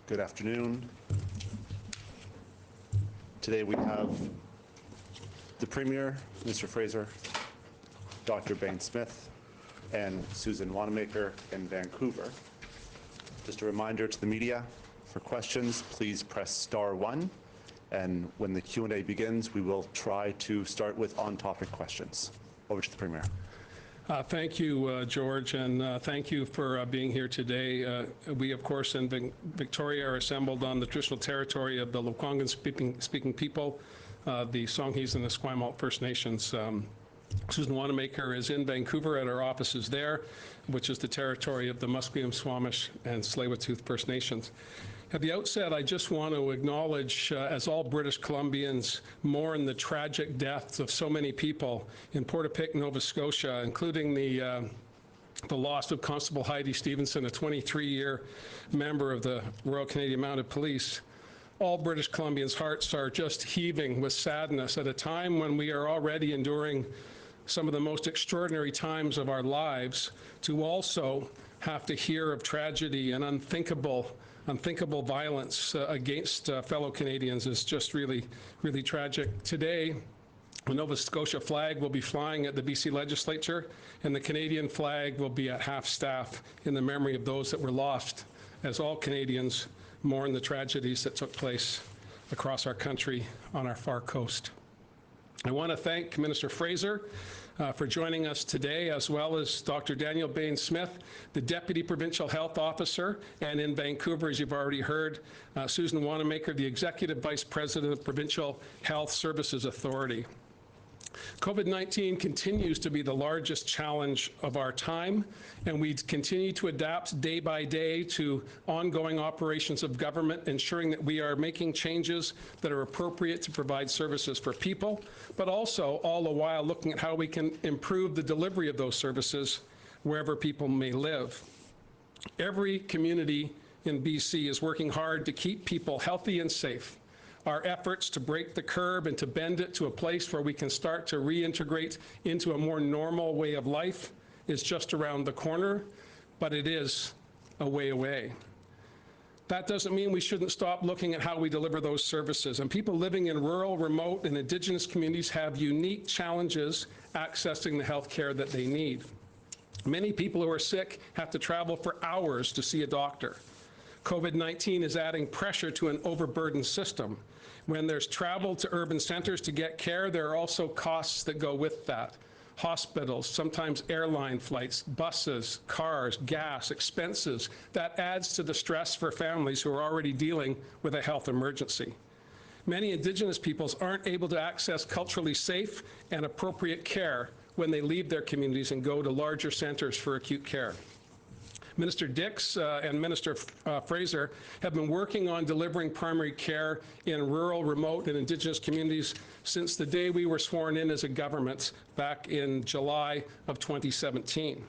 Good afternoon. Today we have the Premier, Mr. Fraser, Dr. Behn Smith, and Susan Wannamaker in Vancouver. Just a reminder to the media, for questions, please press *1, and when the Q&A begins, we will try to start with on-topic questions. Over to the Premier. Thank you, George, and thank you for being here today. We, of course, in Victoria are assembled on the traditional territory of the Lekwungen-speaking people, the Songhees and the Esquimalt First Nations. Susan Wannamaker is in Vancouver at our offices there, which is the territory of the Musqueam, Squamish, and Tsleil-Waututh First Nations. At the outset, I just want to acknowledge, as all British Columbians mourn the tragic deaths of so many people in Portapique, Nova Scotia, including the loss of Constable Heidi Stevenson, a 23-year member of the Royal Canadian Mounted Police. All British Columbians' hearts are just heaving with sadness at a time when we are already enduring some of the most extraordinary times of our lives. To also have to hear of tragedy and unthinkable violence against fellow Canadians is just really tragic. Today, the Nova Scotia flag will be flying at the BC Legislature, and the Canadian flag will be at half-staff in the memory of those that were lost, as all Canadians mourn the tragedies that took place across our country on our far coast. I want to thank Minister Fraser for joining us today, as well as Dr. Danièle Behn Smith, the Deputy Provincial Health Officer, and in Vancouver, as you've already heard, Susan Wannamaker, the Executive Vice President of Provincial Health Services Authority. COVID-19 continues to be the largest challenge of our time, and we continue to adapt day by day to ongoing operations of government, ensuring that we are making changes that are appropriate to provide services for people, but also all the while looking at how we can improve the delivery of those services wherever people may live. Every community in BC is working hard to keep people healthy and safe. Our efforts to break the curve and to bend it to a place where we can start to reintegrate into a more normal way of life is just around the corner, but it is a way away. That doesn't mean we shouldn't stop looking at how we deliver those services. And people living in rural, remote, and Indigenous communities have unique challenges accessing the health care that they need. Many people who are sick have to travel for hours to see a doctor. COVID-19 is adding pressure to an overburdened system. When there's travel to urban centers to get care, there are also costs that go with that. Hospitals, sometimes airline flights, buses, cars, gas, expenses. That adds to the stress for families who are already dealing with a health emergency. Many Indigenous peoples aren't able to access culturally safe and appropriate care when they leave their communities and go to larger centers for acute care. Minister Dix and Minister Fraser have been working on delivering primary care in rural, remote, and Indigenous communities since the day we were sworn in as a government back in July of 2017.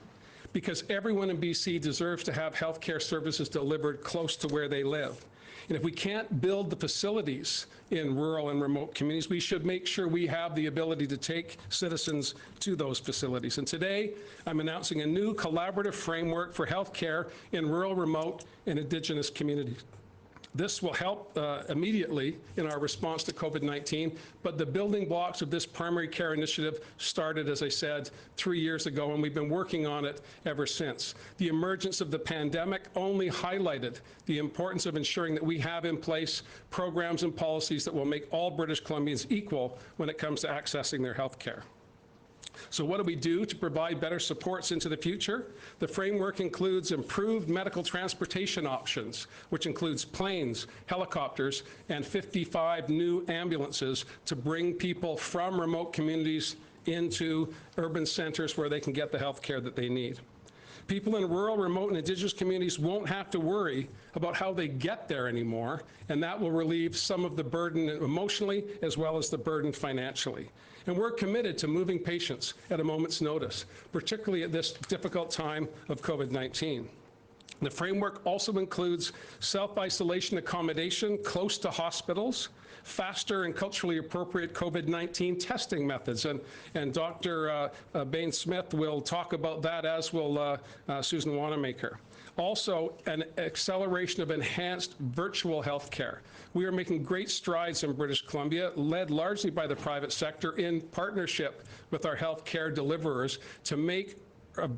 Because everyone in BC deserves to have health care services delivered close to where they live. And if we can't build the facilities in rural and remote communities, we should make sure we have the ability to take citizens to those facilities. And today, I'm announcing a new collaborative framework for health care in rural, remote, and Indigenous communities. This will help immediately in our response to COVID-19, but the building blocks of this primary care initiative started, as I said, 3 years ago, and we've been working on it ever since. The emergence of the pandemic only highlighted the importance of ensuring that we have in place programs and policies that will make all British Columbians equal when it comes to accessing their health care. So what do we do to provide better supports into the future? The framework includes improved medical transportation options, which includes planes, helicopters, and 55 new ambulances to bring people from remote communities into urban centers where they can get the health care that they need. People in rural, remote, and Indigenous communities won't have to worry about how they get there anymore, and that will relieve some of the burden emotionally as well as the burden financially. And we're committed to moving patients at a moment's notice, particularly at this difficult time of COVID-19. The framework also includes self-isolation accommodation close to hospitals, faster and culturally appropriate COVID-19 testing methods, and Dr. Behn Smith will talk about that, as will Susan Wannamaker. Also, an acceleration of enhanced virtual health care. We are making great strides in British Columbia, led largely by the private sector in partnership with our health care deliverers to make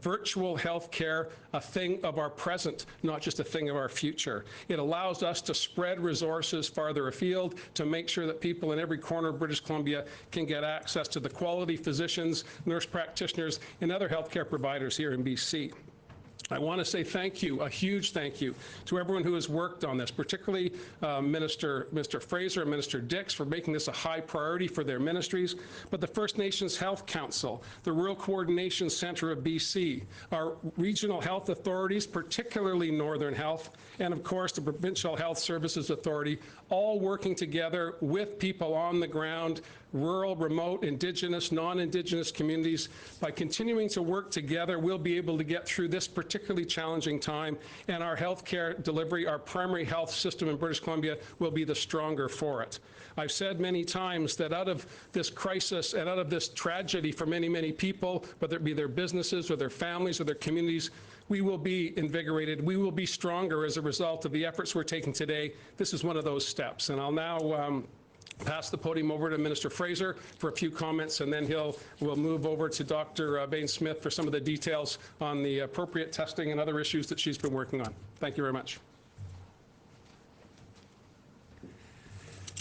virtual health care a thing of our present, not just a thing of our future. It allows us to spread resources farther afield to make sure that people in every corner of British Columbia can get access to the quality physicians, nurse practitioners, and other healthcare providers here in BC. I want to say thank you, a huge thank you, to everyone who has worked on this, particularly Mr. Fraser and Minister Dix for making this a high priority for their ministries, but the First Nations Health Council, the Rural Coordination Centre of BC, our regional health authorities, particularly Northern Health, and of course the Provincial Health Services Authority, all working together with people on the ground, rural, remote, Indigenous, non-Indigenous communities. By continuing to work together, we'll be able to get through this particularly challenging time, and our healthcare delivery, our primary health system in British Columbia will be the stronger for it. I've said many times that out of this crisis and out of this tragedy for many, many people, whether it be their businesses or their families or their communities, we will be invigorated. We will be stronger as a result of the efforts we're taking today. This is one of those steps. And I'll now pass the podium over to Minister Fraser for a few comments, and then we'll move over to Dr. Behn Smith for some of the details on the appropriate testing and other issues that she's been working on. Thank you very much.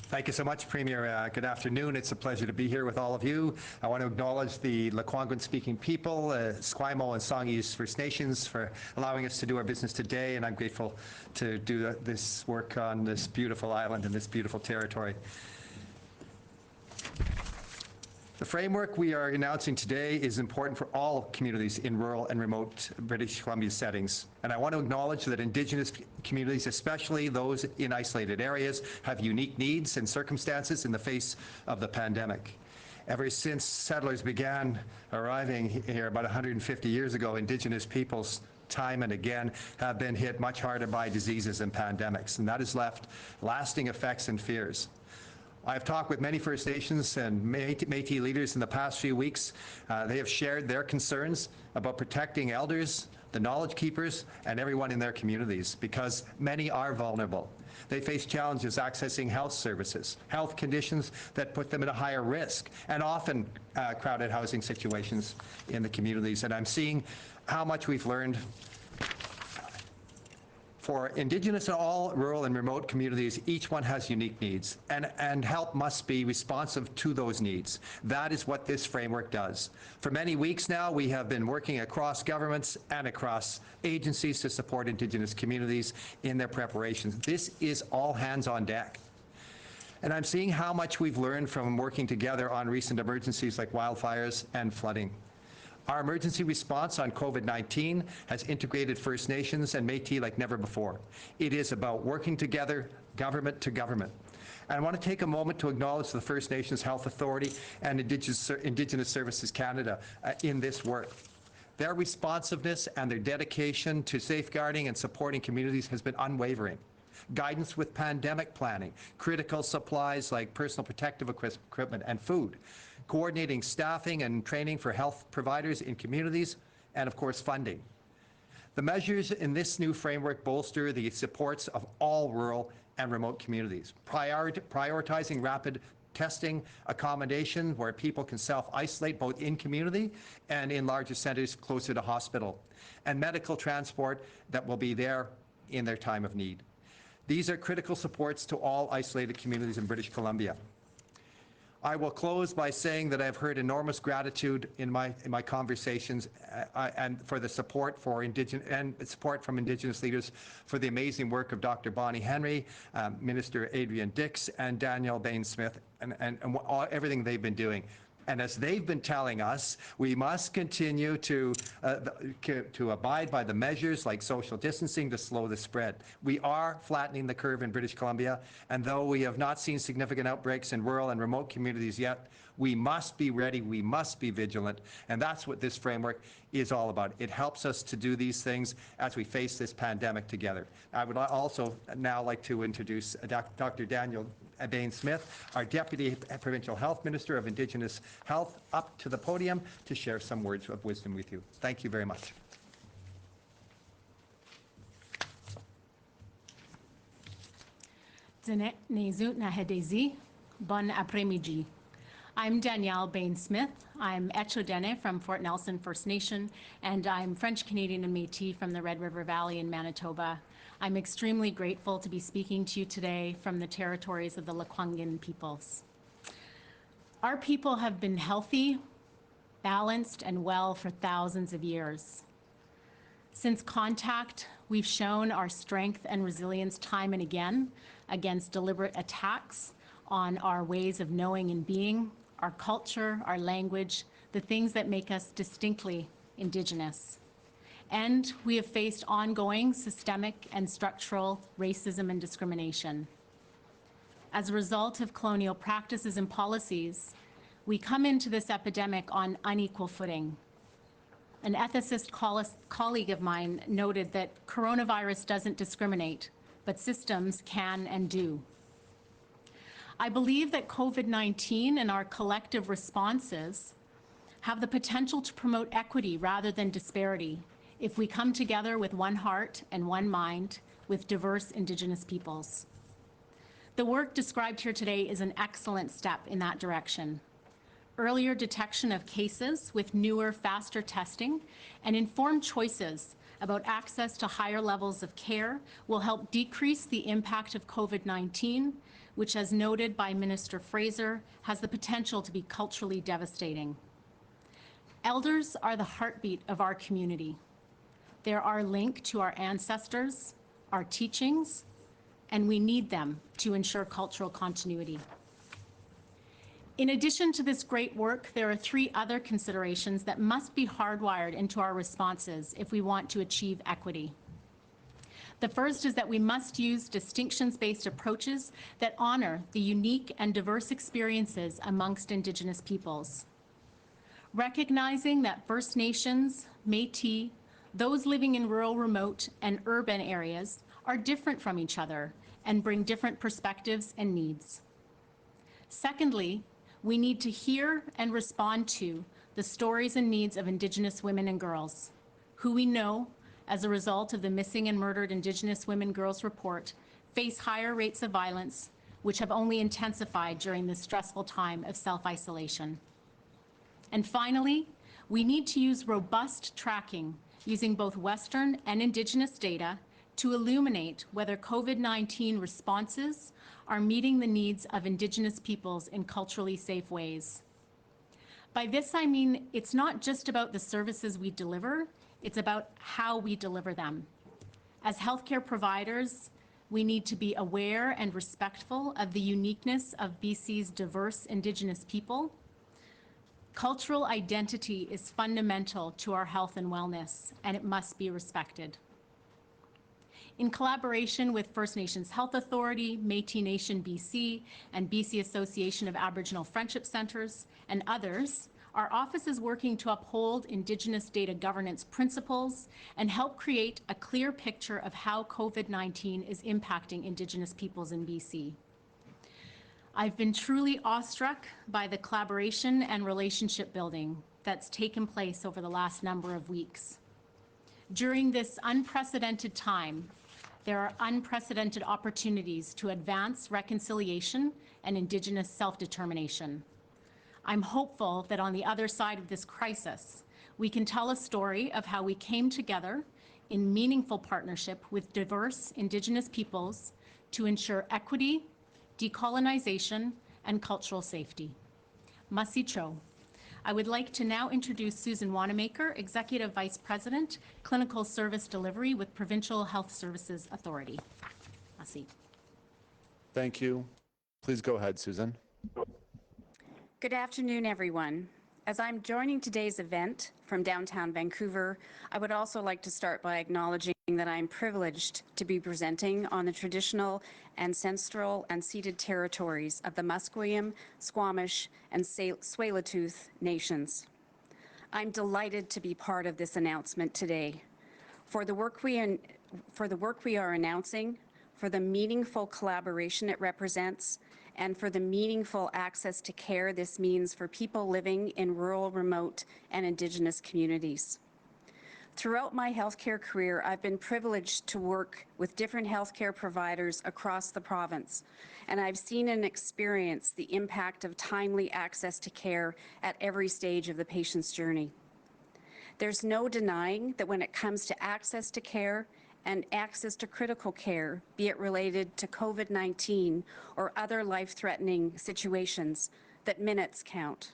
Thank you so much, Premier. Good afternoon. It's a pleasure to be here with all of you. I want to acknowledge the Lekwungen-speaking people, Esquimalt and Songhees First Nations, for allowing us to do our business today, and I'm grateful to do this work on this beautiful island and this beautiful territory. The framework we are announcing today is important for all communities in rural and remote British Columbia settings. And I want to acknowledge that Indigenous communities, especially those in isolated areas, have unique needs and circumstances in the face of the pandemic. Ever since settlers began arriving here about 150 years ago, Indigenous peoples time and again have been hit much harder by diseases and pandemics, and that has left lasting effects and fears. I've talked with many First Nations and Métis leaders in the past few weeks. They have shared their concerns about protecting elders, the knowledge keepers, and everyone in their communities, because many are vulnerable. They face challenges accessing health services, health conditions that put them at a higher risk, and often crowded housing situations in the communities. And I'm seeing how much we've learned. For Indigenous and all rural and remote communities, each one has unique needs, and help must be responsive to those needs. That is what this framework does. For many weeks now, we have been working across governments and across agencies to support Indigenous communities in their preparations. This is all hands on deck. And I'm seeing how much we've learned from working together on recent emergencies like wildfires and flooding. Our emergency response on COVID-19 has integrated First Nations and Métis like never before. It is about working together, government to government. And I want to take a moment to acknowledge the First Nations Health Authority and Indigenous Services Canada in this work. Their responsiveness and their dedication to safeguarding and supporting communities has been unwavering. Guidance with pandemic planning, critical supplies like personal protective equipment and food, coordinating staffing and training for health providers in communities, and of course funding. The measures in this new framework bolster the supports of all rural and remote communities, prioritizing rapid testing, accommodation where people can self-isolate both in community and in larger centers closer to hospital, and medical transport that will be there in their time of need. These are critical supports to all isolated communities in British Columbia. I will close by saying that I've heard enormous gratitude in my conversations and for the support for support from Indigenous leaders for the amazing work of Dr. Bonnie Henry, Minister Adrian Dix, and Danièle Behn Smith, and everything they've been doing. And as they've been telling us, we must continue to abide by the measures like social distancing to slow the spread. We are flattening the curve in British Columbia, and though we have not seen significant outbreaks in rural and remote communities yet, we must be ready, we must be vigilant, and that's what this framework is all about. It helps us to do these things as we face this pandemic together. I would also now like to introduce Dr. Danièle Behn Smith, our Deputy Provincial Health Minister of Indigenous Health, up to the podium to share some words of wisdom with you. Thank you very much. Bon après-midi. I'm Danièle Behn Smith. I'm Echodene from Fort Nelson First Nation, and I'm French Canadian and Métis from the Red River Valley in Manitoba. I'm extremely grateful to be speaking to you today from the territories of the Lekwungen peoples. Our people have been healthy, balanced, and well for thousands of years. Since contact, we've shown our strength and resilience time and again against deliberate attacks on our ways of knowing and being, our culture, our language, the things that make us distinctly Indigenous. And we have faced ongoing systemic and structural racism and discrimination. As a result of colonial practices and policies, we come into this epidemic on unequal footing. An ethicist colleague of mine noted that coronavirus doesn't discriminate, but systems can and do. I believe that COVID-19 and our collective responses have the potential to promote equity rather than disparity if we come together with one heart and one mind with diverse Indigenous peoples. The work described here today is an excellent step in that direction. Earlier detection of cases with newer, faster testing and informed choices about access to higher levels of care will help decrease the impact of COVID-19, which, as noted by Minister Fraser, has the potential to be culturally devastating. Elders are the heartbeat of our community. They're our link to our ancestors, our teachings, and we need them to ensure cultural continuity. In addition to this great work, there are 3 other considerations that must be hardwired into our responses if we want to achieve equity. The first is that we must use distinctions-based approaches that honor the unique and diverse experiences amongst Indigenous peoples. Recognizing that First Nations, Métis, those living in rural, remote, and urban areas are different from each other and bring different perspectives and needs. Secondly, we need to hear and respond to the stories and needs of Indigenous women and girls, who we know, as a result of the Missing and Murdered Indigenous Women Girls report, face higher rates of violence, which have only intensified during this stressful time of self-isolation. And finally, we need to use robust tracking using both Western and Indigenous data to illuminate whether COVID-19 responses are meeting the needs of Indigenous peoples in culturally safe ways. By this, I mean it's not just about the services we deliver, it's about how we deliver them. As healthcare providers, we need to be aware and respectful of the uniqueness of BC's diverse Indigenous people. Cultural identity is fundamental to our health and wellness, and it must be respected. In collaboration with First Nations Health Authority, Métis Nation BC, and BC Association of Aboriginal Friendship Centres, and others, our office is working to uphold Indigenous data governance principles and help create a clear picture of how COVID-19 is impacting Indigenous peoples in BC. I've been truly awestruck by the collaboration and relationship building that's taken place over the last number of weeks. During this unprecedented time, there are unprecedented opportunities to advance reconciliation and Indigenous self-determination. I'm hopeful that on the other side of this crisis, we can tell a story of how we came together in meaningful partnership with diverse Indigenous peoples to ensure equity, decolonization, and cultural safety. Masi cho. I would like to now introduce Susan Wannamaker, Executive Vice President, Clinical Service Delivery with Provincial Health Services Authority. Masi. Thank you. Please go ahead, Susan. Good afternoon, everyone. As I'm joining today's event from downtown Vancouver, I would also like to start by acknowledging that I'm privileged to be presenting on the traditional, ancestral, and ceded territories of the Musqueam, Squamish, and Tsleil-Waututh nations. I'm delighted to be part of this announcement today. For the work we are announcing, for the meaningful collaboration it represents, and for the meaningful access to care this means for people living in rural, remote, and Indigenous communities. Throughout my healthcare career, I've been privileged to work with different healthcare providers across the province, and I've seen and experienced the impact of timely access to care at every stage of the patient's journey. There's no denying that when it comes to access to care and access to critical care, be it related to COVID-19 or other life-threatening situations, that minutes count.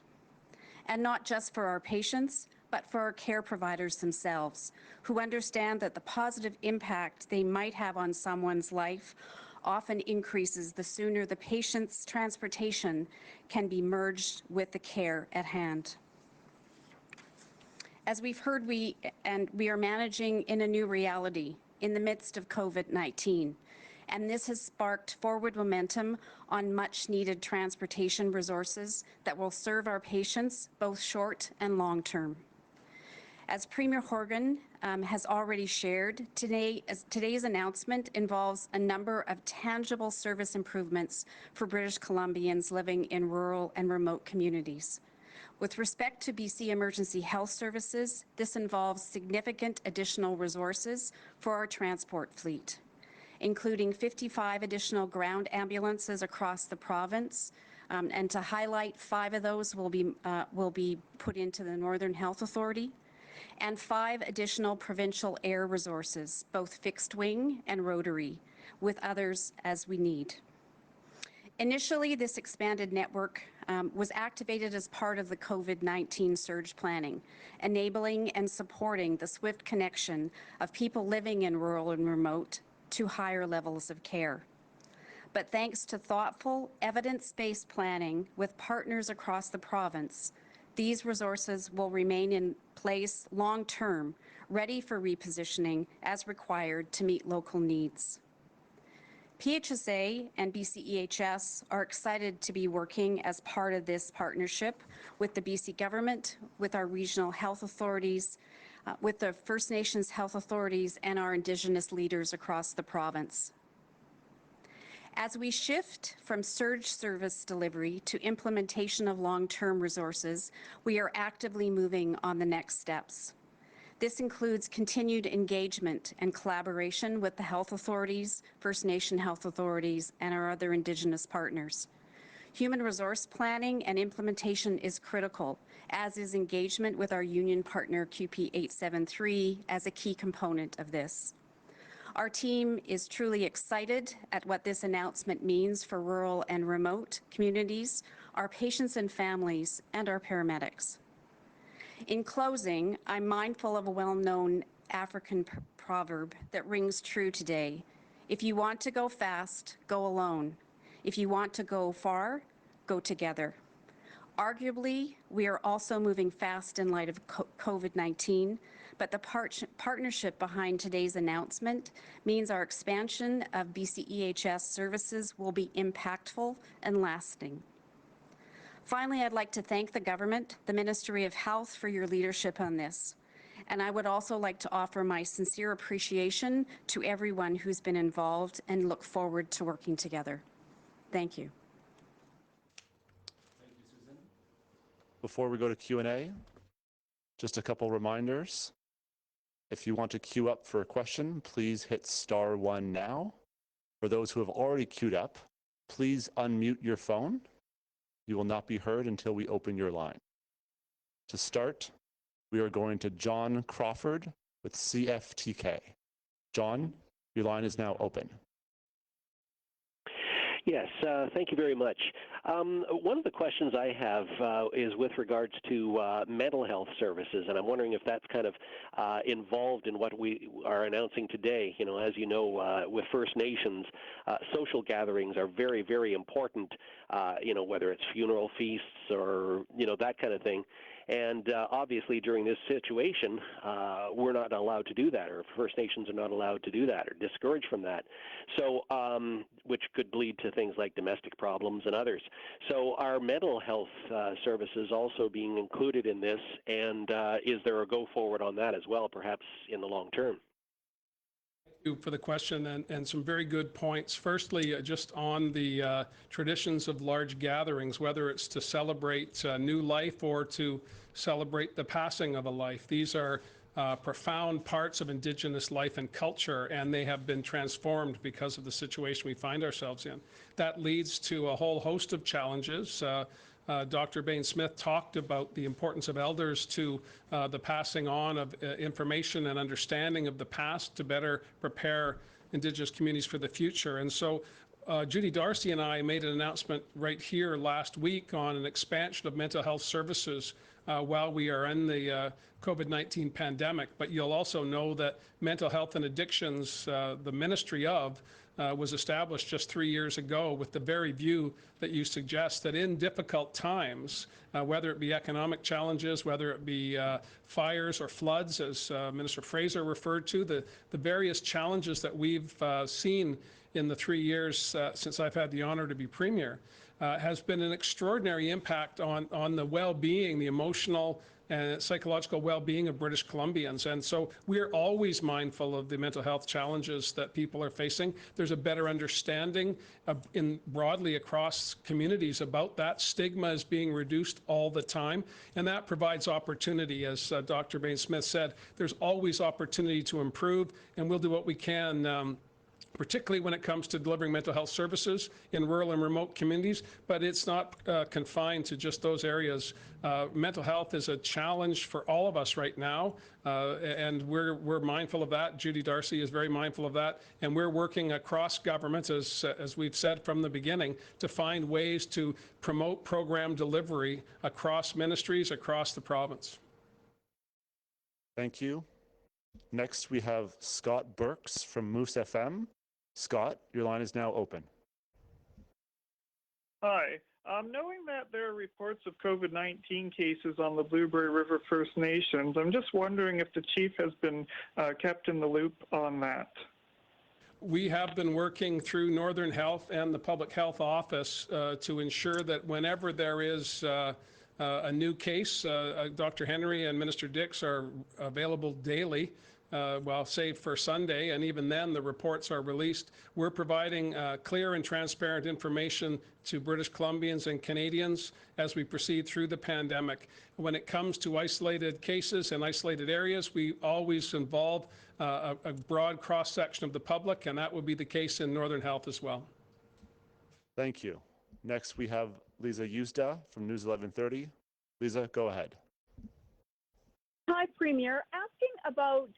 And not just for our patients, but for our care providers themselves, who understand that the positive impact they might have on someone's life often increases the sooner the patient's transportation can be merged with the care at hand. As we've heard, we are managing in a new reality in the midst of COVID-19, and this has sparked forward momentum on much-needed transportation resources that will serve our patients both short and long term. As Premier Horgan has already shared, today's announcement involves a number of tangible service improvements for British Columbians living in rural and remote communities. With respect to BC Emergency Health Services, this involves significant additional resources for our transport fleet, including 55 additional ground ambulances across the province, and to highlight, 5 of those will be put into the Northern Health Authority, and 5 additional provincial air resources, both fixed wing and rotary, with others as we need. Initially, this expanded network was activated as part of the COVID-19 surge planning, enabling and supporting the swift connection of people living in rural and remote to higher levels of care. But thanks to thoughtful, evidence-based planning with partners across the province, these resources will remain in place long-term, ready for repositioning as required to meet local needs. PHSA and BCEHS are excited to be working as part of this partnership with the BC government, with our regional health authorities, with the First Nations health authorities, and our Indigenous leaders across the province. As we shift from surge service delivery to implementation of long-term resources, we are actively moving on the next steps. This includes continued engagement and collaboration with the health authorities, First Nation health authorities, and our other Indigenous partners. Human resource planning and implementation is critical, as is engagement with our union partner QP 873 as a key component of this. Our team is truly excited at what this announcement means for rural and remote communities, our patients and families, and our paramedics. In closing, I'm mindful of a well-known African proverb that rings true today. If you want to go fast, go alone. If you want to go far, go together. Arguably, we are also moving fast in light of COVID-19, but the partnership behind today's announcement means our expansion of BCEHS services will be impactful and lasting. Finally, I'd like to thank the government, the Ministry of Health, for your leadership on this. And I would also like to offer my sincere appreciation to everyone who's been involved and look forward to working together. Thank you. Thank you, Susan. Before we go to Q&A, just a couple reminders. If you want to queue up for a question, please hit *1 now. For those who have already queued up, please unmute your phone. You will not be heard until we open your line. To start, we are going to John Crawford with CFTK. John, your line is now open. Yes, thank you very much. One of the questions I have is with regards to mental health services, and I'm wondering if that's kind of involved in what we are announcing today. You know, as you know, with First Nations, social gatherings are very, very important, you know, whether it's funeral feasts or, you know, that kind of thing. And obviously during this situation, we're not allowed to do that, or First Nations are not allowed to do that, or discouraged from that. So, which could lead to things like domestic problems and others. So are mental health services also being included in this, and is there a go forward on that as well, perhaps in the long term? Thank you for the question, and some very good points. Firstly, just on the traditions of large gatherings, whether it's to celebrate new life or to celebrate the passing of a life, these are profound parts of Indigenous life and culture, and they have been transformed because of the situation we find ourselves in. That leads to a whole host of challenges. Dr. Behn Smith talked about the importance of elders to the passing on of information and understanding of the past to better prepare Indigenous communities for the future. And so Judy Darcy and I made an announcement right here last week on an expansion of mental health services while we are in the COVID-19 pandemic. But you'll also know that mental health and addictions, the Ministry of, was established just 3 years ago with the very view that you suggest, that in difficult times, whether it be economic challenges, whether it be fires or floods, as Minister Fraser referred to, the various challenges that we've seen in the 3 years since I've had the honor to be Premier, has been an extraordinary impact on the well-being, the emotional and psychological well-being of British Columbians. And so we're always mindful of the mental health challenges that people are facing. There's a better understanding broadly across communities about that. Stigma is being reduced all the time, and that provides opportunity. As Dr. Behn Smith said, there's always opportunity to improve, and we'll do what we can particularly when it comes to delivering mental health services in rural and remote communities, but it's not confined to just those areas. Mental health is a challenge for all of us right now, and we're mindful of that. Judy Darcy is very mindful of that, and we're working across government, as we've said from the beginning, to find ways to promote program delivery across ministries, across the province. Thank you. Next, we have Scott Burks from Moose FM. Scott, your line is now open. Hi. Knowing that there are reports of COVID-19 cases on the Blueberry River First Nations, I'm just wondering if the chief has been kept in the loop on that. We have been working through Northern Health and the Public Health Office to ensure that whenever there is a new case, Dr. Henry and Minister Dix are available daily, save for Sunday, and even then the reports are released. We're providing clear and transparent information to British Columbians and Canadians as we proceed through the pandemic. When it comes to isolated cases and isolated areas, we always involve a broad cross-section of the public, and that would be the case in Northern Health as well. Thank you. Next, we have Lisa Yuzda from News 1130. Lisa, go ahead. Hi, Premier. Asking about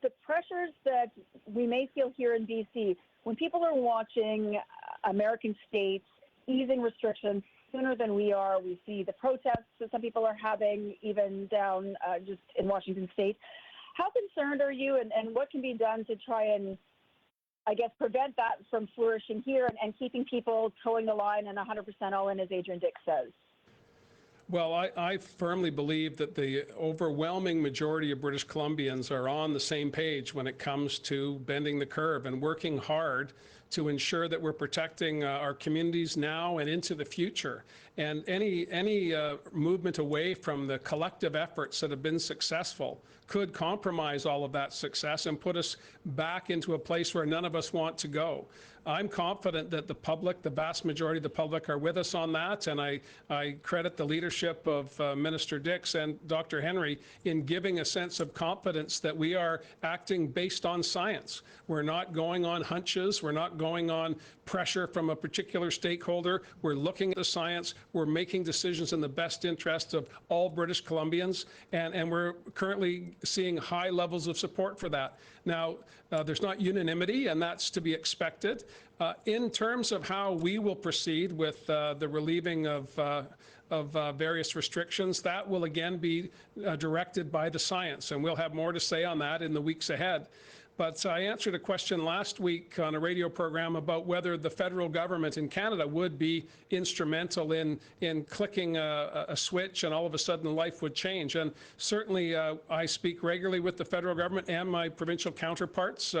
the pressures that we may feel here in BC when people are watching American states easing restrictions sooner than we are. We see the protests that some people are having, even down just in Washington state. How concerned are you, and what can be done to try and, I guess, prevent that from flourishing here and keeping people towing the line and 100% all in, as Adrian Dix says? Well, I firmly believe that the overwhelming majority of British Columbians are on the same page when it comes to bending the curve and working hard to ensure that we're protecting our communities now and into the future. And any movement away from the collective efforts that have been successful could compromise all of that success and put us back into a place where none of us want to go. I'm confident that the public, the vast majority of the public, are with us on that, and I credit the leadership of Minister Dix and Dr. Henry in giving a sense of confidence that we are acting based on science. We're not going on hunches. We're not going on pressure from a particular stakeholder. We're looking at the science. We're making decisions in the best interest of all British Columbians, and we're currently seeing high levels of support for that. Now, there's not unanimity, and that's to be expected. In terms of how we will proceed with the relieving of various restrictions, that will again be directed by the science, and we'll have more to say on that in the weeks ahead. But I answered a question last week on a radio program about whether the federal government in Canada would be instrumental in clicking a switch and all of a sudden life would change. And certainly I speak regularly with the federal government and my provincial counterparts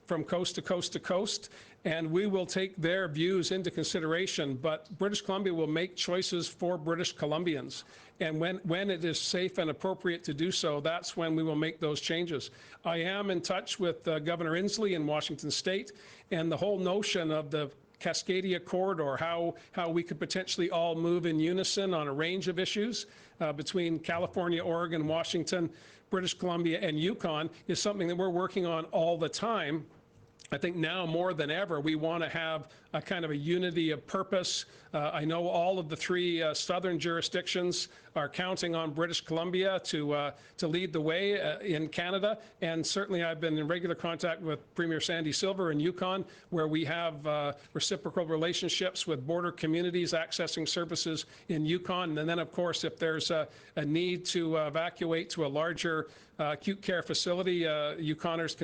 from coast to coast to coast, and we will take their views into consideration. But British Columbia will make choices for British Columbians. And when it is safe and appropriate to do so, that's when we will make those changes. I am in touch with Governor Inslee in Washington State, and the whole notion of the Cascadia corridor, how we could potentially all move in unison on a range of issues between California, Oregon, Washington, British Columbia, and Yukon is something that we're working on all the time. I think now more than ever, we want to have a kind of a unity of purpose. I know all of the three southern jurisdictions are counting on British Columbia to lead the way in Canada, and certainly I've been in regular contact with Premier Sandy Silver in Yukon, where we have reciprocal relationships with border communities accessing services in Yukon. And then, of course, if there's a need to evacuate to a larger acute care facility, Yukoners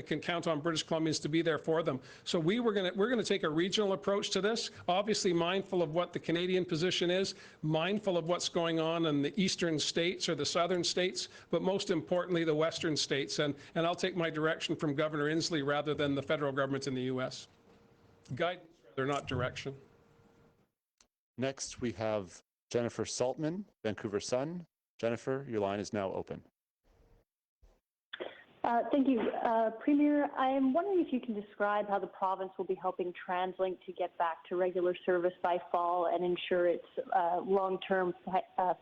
can count on British Columbians to be there for them. So we're going to take a regional approach to this, obviously mindful of what the Canadian position is, mindful of what's going on in the eastern states or the southern states, but most importantly, the western states. And I'll take my direction from Governor Inslee rather than the federal government in the U.S. Guidance, rather, not direction. Next, we have Jennifer Saltman, Vancouver Sun. Jennifer, your line is now open. Thank you. Premier, I am wondering if you can describe how the province will be helping TransLink to get back to regular service by fall and ensure its long-term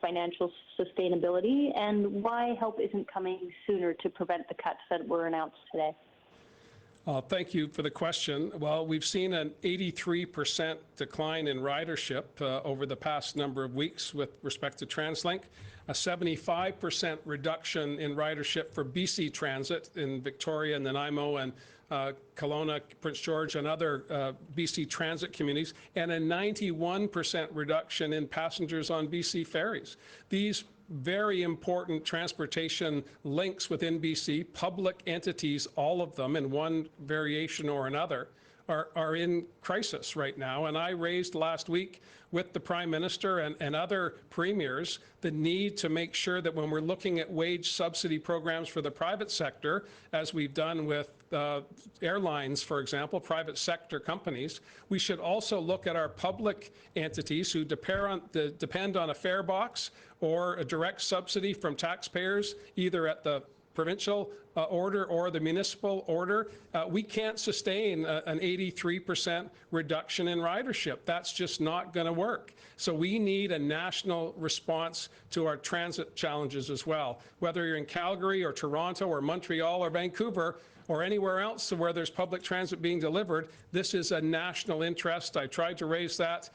financial sustainability, and why help isn't coming sooner to prevent the cuts that were announced today. Thank you for the question. Well, we've seen an 83% decline in ridership over the past number of weeks with respect to TransLink, a 75% reduction in ridership for BC Transit in Victoria and Nanaimo and Kelowna, Prince George, and other BC Transit communities, and a 91% reduction in passengers on BC ferries. These very important transportation links within BC, public entities, all of them in one variation or another, are in crisis right now. And I raised last week with the Prime Minister and other premiers the need to make sure that when we're looking at wage subsidy programs for the private sector, as we've done with airlines, for example, private sector companies, we should also look at our public entities who depend on a fare box or a direct subsidy from taxpayers, either at the provincial order or the municipal order. We can't sustain an 83% reduction in ridership. That's just not going to work. So we need a national response to our transit challenges as well. Whether you're in Calgary or Toronto or Montreal or Vancouver, or anywhere else where there's public transit being delivered, this is a national interest. I tried to raise that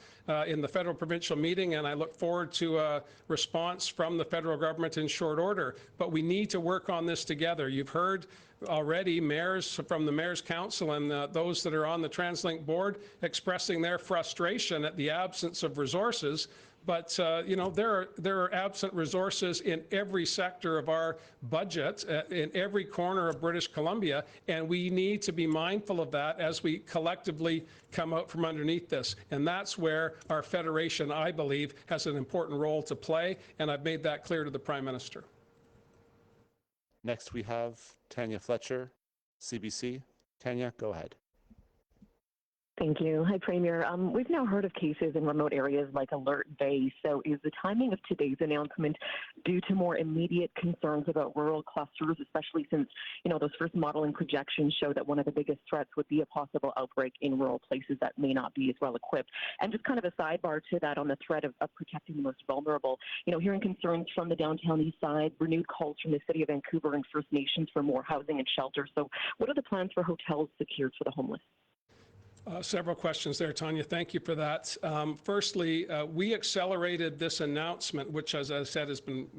in the federal provincial meeting, and I look forward to a response from the federal government in short order. But we need to work on this together. You've heard already mayors from the Mayor's Council and those that are on the TransLink board expressing their frustration at the absence of resources. But, you know, there are absent resources in every sector of our budget, in every corner of British Columbia, and we need to be mindful of that as we collectively come out from underneath this. And that's where our federation, I believe, has an important role to play, and I've made that clear to the Prime Minister. Next, we have Tanya Fletcher, CBC. Tanya, go ahead. Thank you. Hi, Premier. We've now heard of cases in remote areas like Alert Bay. So is the timing of today's announcement due to more immediate concerns about rural clusters, especially since, you know, those first modeling projections show that one of the biggest threats would be a possible outbreak in rural places that may not be as well equipped? And just kind of a sidebar to that on the threat of protecting the most vulnerable, you know, hearing concerns from the downtown east side, renewed calls from the City of Vancouver and First Nations for more housing and shelter. So what are the plans for hotels secured for the homeless? Several questions there, Tanya. Thank you for that. Firstly, we accelerated this announcement, which, as I said,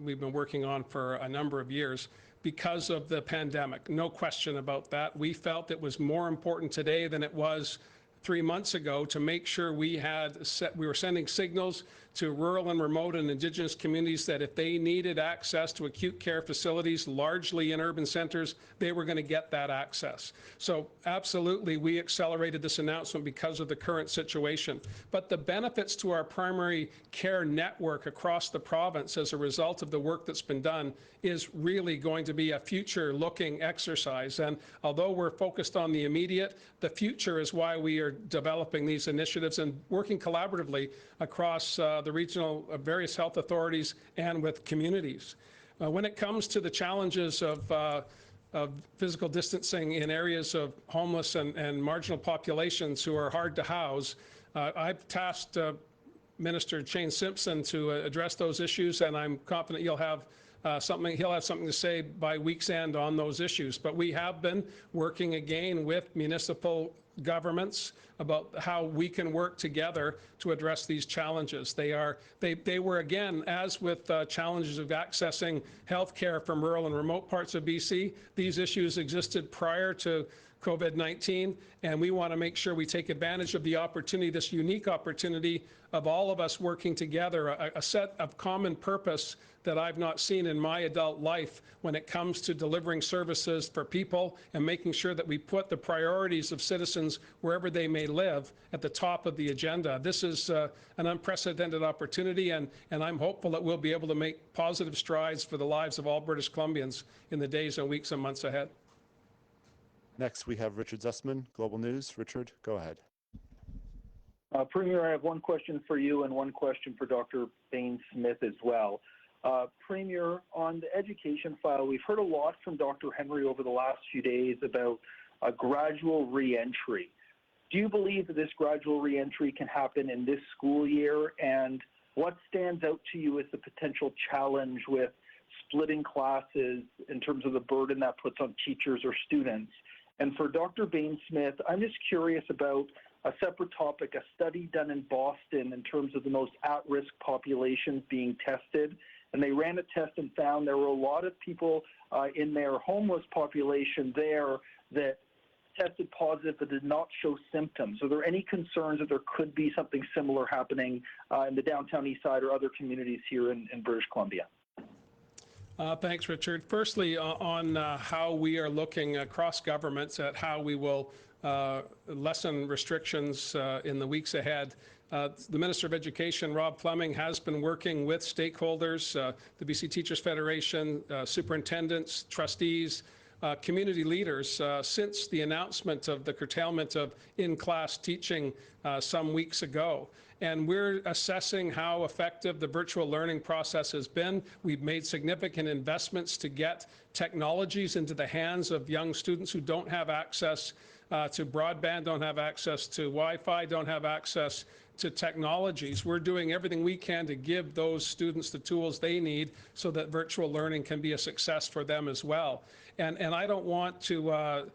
we've been working on for a number of years because of the pandemic. No question about that. We felt it was more important today than it was 3 months ago to make sure we were sending signals to rural and remote and Indigenous communities that if they needed access to acute care facilities, largely in urban centers, they were going to get that access. So absolutely, we accelerated this announcement because of the current situation. But the benefits to our primary care network across the province as a result of the work that's been done is really going to be a future-looking exercise. And although we're focused on the immediate, the future is why we are developing these initiatives and working collaboratively across the regional various health authorities and with communities. When it comes to the challenges of physical distancing in areas of homeless and marginal populations who are hard to house. I've tasked Minister Shane Simpson to address those issues, and I'm confident he'll have something to say by week's end on those issues. But we have been working again with municipal governments about how we can work together to address these challenges. They were, again, as with challenges of accessing health care from rural and remote parts of BC, these issues existed prior to COVID-19, and we want to make sure we take advantage of the opportunity, this unique opportunity of all of us working together, a set of common purpose that I've not seen in my adult life when it comes to delivering services for people and making sure that we put the priorities of citizens wherever they may live at the top of the agenda. This is an unprecedented opportunity, and I'm hopeful that we'll be able to make positive strides for the lives of all British Columbians in the days and weeks and months ahead. Next, we have Richard Zussman, Global News. Richard, go ahead. Premier, I have one question for you and one question for Dr. Behn Smith as well. Premier, on the education file, we've heard a lot from Dr. Henry over the last few days about a gradual re-entry. Do you believe that this gradual re-entry can happen in this school year? And what stands out to you as the potential challenge with splitting classes in terms of the burden that puts on teachers or students? And for Dr. Behn Smith, I'm just curious about a separate topic, a study done in Boston in terms of the most at-risk populations being tested. And they ran a test and found there were a lot of people in their homeless population there that tested positive but did not show symptoms. Are there any concerns that there could be something similar happening in the downtown east side or other communities here in British Columbia? Thanks, Richard. Firstly, on how we are looking across governments at how we will lessen restrictions in the weeks ahead. The Minister of Education, Rob Fleming, has been working with stakeholders, the BC Teachers Federation, superintendents, trustees, community leaders since the announcement of the curtailment of in-class teaching some weeks ago. And we're assessing how effective the virtual learning process has been. We've made significant investments to get technologies into the hands of young students who don't have access to broadband, don't have access to Wi-Fi, don't have access to technologies. We're doing everything we can to give those students the tools they need so that virtual learning can be a success for them as well. And I don't want to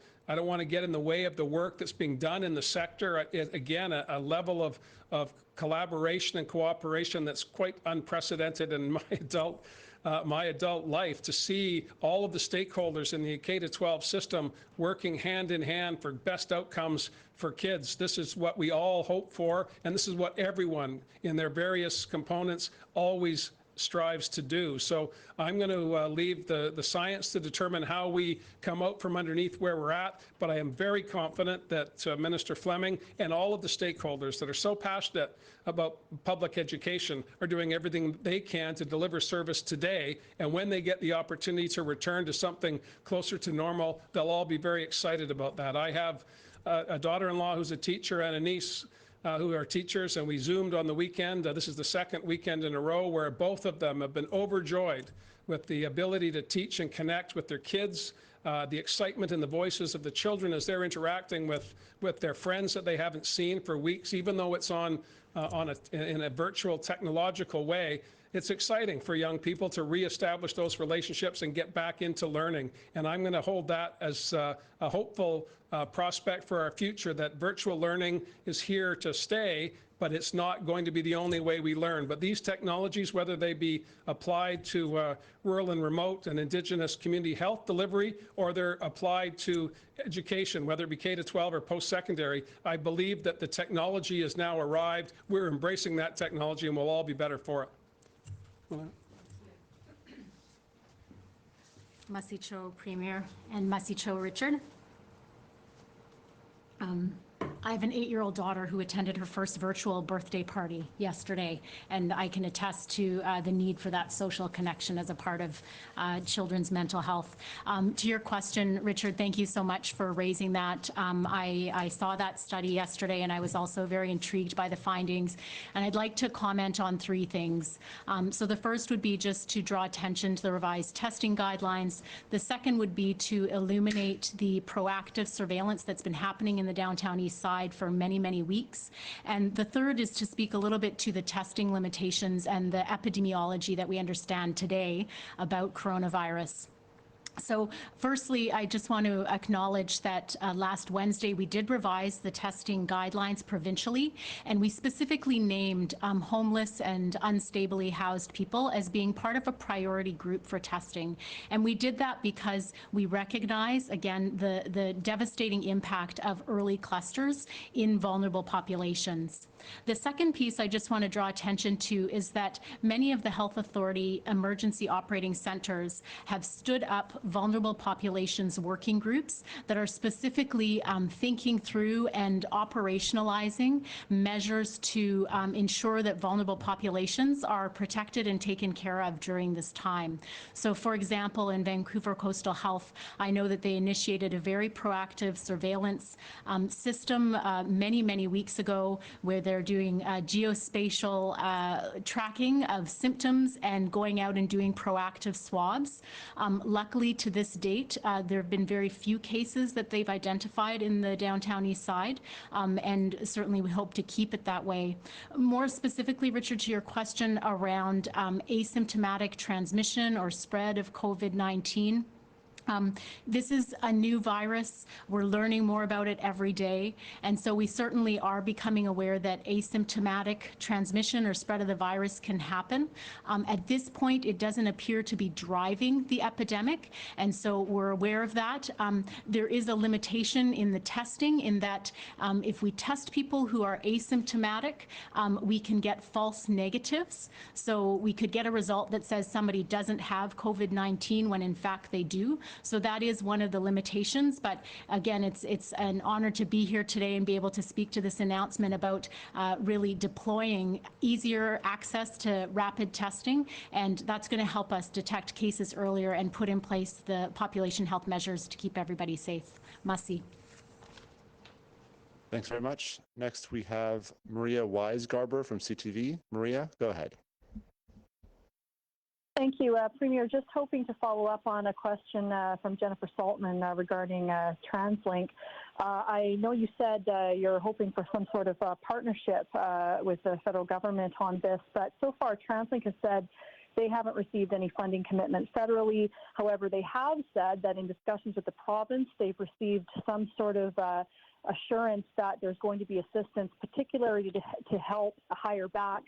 get in the way of the work that's being done in the sector. Again, a level of collaboration and cooperation that's quite unprecedented in my adult life, to see all of the stakeholders in the K-12 system working hand in hand for best outcomes for kids. This is what we all hope for, and this is what everyone in their various components always strives to do. So I'm going to leave the science to determine how we come out from underneath where we're at, but I am very confident that Minister Fleming and all of the stakeholders that are so passionate about public education are doing everything they can to deliver service today, and when they get the opportunity to return to something closer to normal, they'll all be very excited about that. I have a daughter-in-law who's a teacher and a niece who are teachers, and we Zoomed on the weekend. This is the second weekend in a row where both of them have been overjoyed with the ability to teach and connect with their kids, the excitement in the voices of the children as they're interacting with their friends that they haven't seen for weeks, even though it's in a virtual technological way. It's exciting for young people to reestablish those relationships and get back into learning. And I'm going to hold that as a hopeful prospect for our future, that virtual learning is here to stay, but it's not going to be the only way we learn. But these technologies, whether they be applied to rural and remote and Indigenous community health delivery, or they're applied to education, whether it be K-12 or post-secondary, I believe that the technology has now arrived. We're embracing that technology, and we'll all be better for it. Masicho Premier and Masicho Richard. I have an 8-year-old daughter who attended her first virtual birthday party yesterday, and I can attest to the need for that social connection as a part of children's mental health. To your question, Richard, thank you so much for raising that. I saw that study yesterday, and I was also very intrigued by the findings, and I'd like to comment on 3 things. So the first would be just to draw attention to the revised testing guidelines. The second would be to illuminate the proactive surveillance that's been happening in the downtown east side for many, many weeks. And the third is to speak a little bit to the testing limitations and the epidemiology that we understand today about coronavirus. So firstly, I just want to acknowledge that last Wednesday we did revise the testing guidelines provincially, and we specifically named homeless and unstably housed people as being part of a priority group for testing. And we did that because we recognize, again, the devastating impact of early clusters in vulnerable populations. The second piece I just want to draw attention to is that many of the Health Authority emergency operating centers have stood up vulnerable populations working groups that are specifically thinking through and operationalizing measures to ensure that vulnerable populations are protected and taken care of during this time. So for example, in Vancouver Coastal Health, I know that they initiated a very proactive surveillance system many, many weeks ago, where they're doing geospatial tracking of symptoms and going out and doing proactive swabs. Luckily, to this date, there have been very few cases that they've identified in the downtown east side, and certainly we hope to keep it that way. More specifically, Richard, to your question around asymptomatic transmission or spread of COVID-19, this is a new virus. We're learning more about it every day. And so we certainly are becoming aware that asymptomatic transmission or spread of the virus can happen. At this point, it doesn't appear to be driving the epidemic. And so we're aware of that. There is a limitation in the testing in that if we test people who are asymptomatic, we can get false negatives. So we could get a result that says somebody doesn't have COVID-19 when in fact they do. So that is one of the limitations, but again, it's an honor to be here today and be able to speak to this announcement about really deploying easier access to rapid testing, and that's going to help us detect cases earlier and put in place the population health measures to keep everybody safe. Masi. Thanks very much. Next, we have Maria Weisgarber from CTV. Maria, go ahead. Thank you, Premier. Just hoping to follow up on a question from Jennifer Saltman regarding TransLink. I know you said you're hoping for some sort of partnership with the federal government on this, but so far TransLink has said they haven't received any funding commitment federally. However, they have said that in discussions with the province, they've received some sort of assurance that there's going to be assistance, particularly to help hire back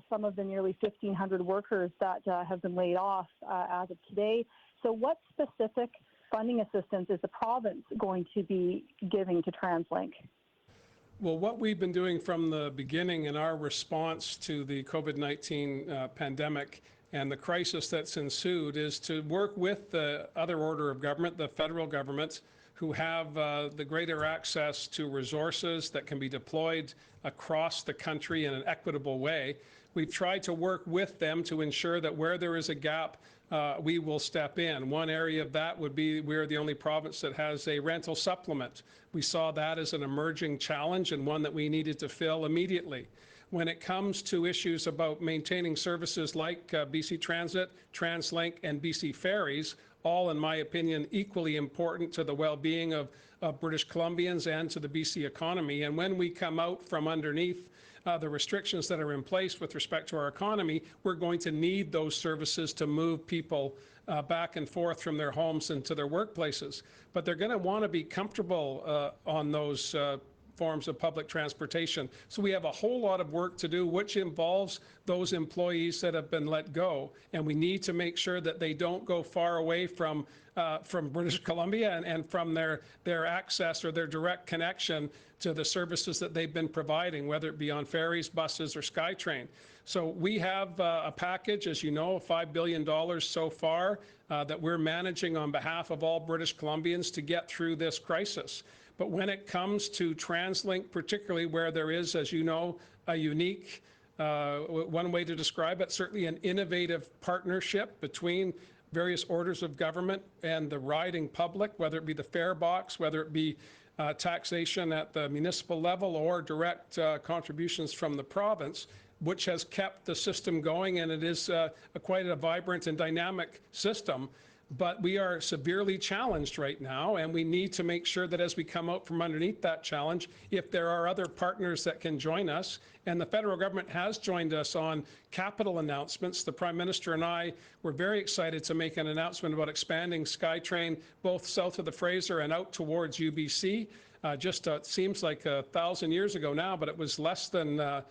some of the nearly 1,500 workers that have been laid off as of today. So what specific funding assistance is the province going to be giving to TransLink? Well, what we've been doing from the beginning in our response to the COVID-19 pandemic and the crisis that's ensued is to work with the other order of government, the federal government, who have the greater access to resources that can be deployed across the country in an equitable way. We've tried to work with them to ensure that where there is a gap, we will step in. One area of that would be we're the only province that has a rental supplement. We saw that as an emerging challenge and one that we needed to fill immediately. When it comes to issues about maintaining services like BC Transit, TransLink, and BC Ferries, all, in my opinion, equally important to the well-being of British Columbians and to the BC economy. And when we come out from underneath the restrictions that are in place with respect to our economy, we're going to need those services to move people back and forth from their homes and to their workplaces. But they're going to want to be comfortable on those forms of public transportation. So we have a whole lot of work to do, which involves those employees that have been let go. And we need to make sure that they don't go far away from British Columbia and from their access or their direct connection to the services that they've been providing, whether it be on ferries, buses, or SkyTrain. So we have a package, as you know, of $5 billion so far that we're managing on behalf of all British Columbians to get through this crisis. But when it comes to TransLink, particularly where there is, as you know, a unique, one way to describe it, certainly an innovative partnership between various orders of government and the riding public, whether it be the fare box, whether it be taxation at the municipal level or direct contributions from the province, which has kept the system going, and it is quite a vibrant and dynamic system. But we are severely challenged right now, and we need to make sure that as we come out from underneath that challenge, if there are other partners that can join us, and the federal government has joined us on capital announcements. The Prime Minister and I were very excited to make an announcement about expanding SkyTrain both south of the Fraser and out towards UBC. Just seems like 1,000 years ago now, but it was less than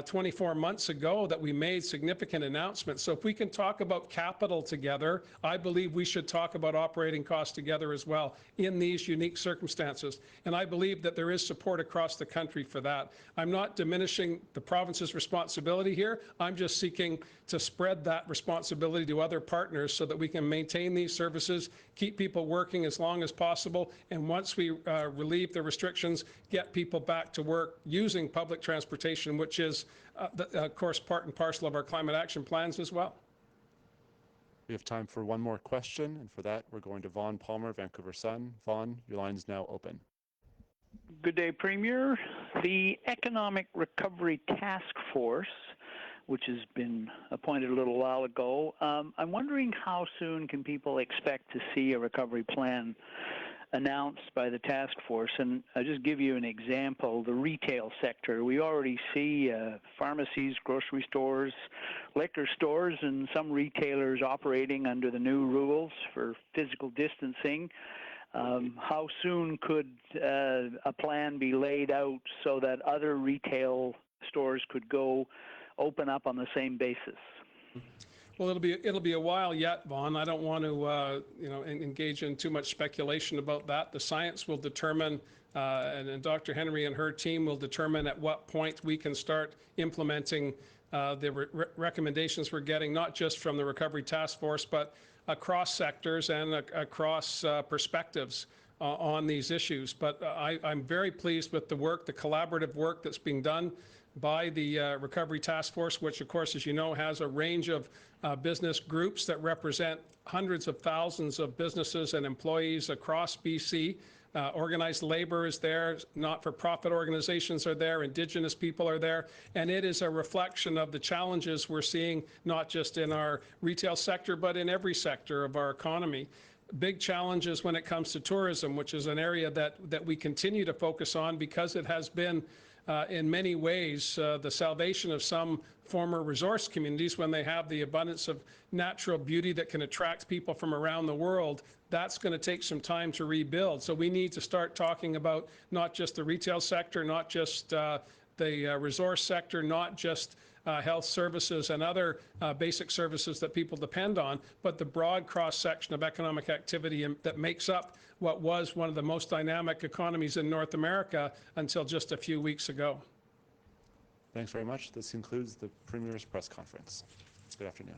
24 months ago that we made significant announcements. So if we can talk about capital together, I believe we should talk about operating costs together as well in these unique circumstances. And I believe that there is support across the country for that. I'm not diminishing the province's responsibility here. I'm just seeking to spread that responsibility to other partners so that we can maintain these services, keep people working as long as possible, and once we relieve the restrictions, get people back to work using public transportation, which is, of course, part and parcel of our climate action plans as well. We have time for one more question, and for that, we're going to Vaughn Palmer, Vancouver Sun. Vaughn, your line is now open. Good day, Premier. The Economic Recovery Task Force, which has been appointed a little while ago, I'm wondering how soon can people expect to see a recovery plan announced by the task force? And I'll just give you an example. The retail sector, we already see pharmacies, grocery stores, liquor stores, and some retailers operating under the new rules for physical distancing. How soon could a plan be laid out so that other retail stores could go open up on the same basis? Well, it'll be a while yet, Vaughn. I don't want to engage in too much speculation about that. The science will determine, and Dr. Henry and her team will determine at what point we can start implementing the recommendations we're getting, not just from the Recovery Task Force, but across sectors and across perspectives on these issues. But I'm very pleased with the work, the collaborative work that's being done by the Recovery Task Force, which, of course, as you know, has a range of business groups that represent hundreds of thousands of businesses and employees across BC. Organized labor is there, not-for-profit organizations are there, Indigenous people are there, and it is a reflection of the challenges we're seeing, not just in our retail sector, but in every sector of our economy. Big challenges when it comes to tourism, which is an area that we continue to focus on because it has been in many ways the salvation of some former resource communities when they have the abundance of natural beauty that can attract people from around the world. That's going to take some time to rebuild. So we need to start talking about not just the retail sector, not just the resource sector, not just health services and other basic services that people depend on, but the broad cross-section of economic activity that makes up what was one of the most dynamic economies in North America until just a few weeks ago. Thanks very much. This concludes the Premier's press conference. Good afternoon.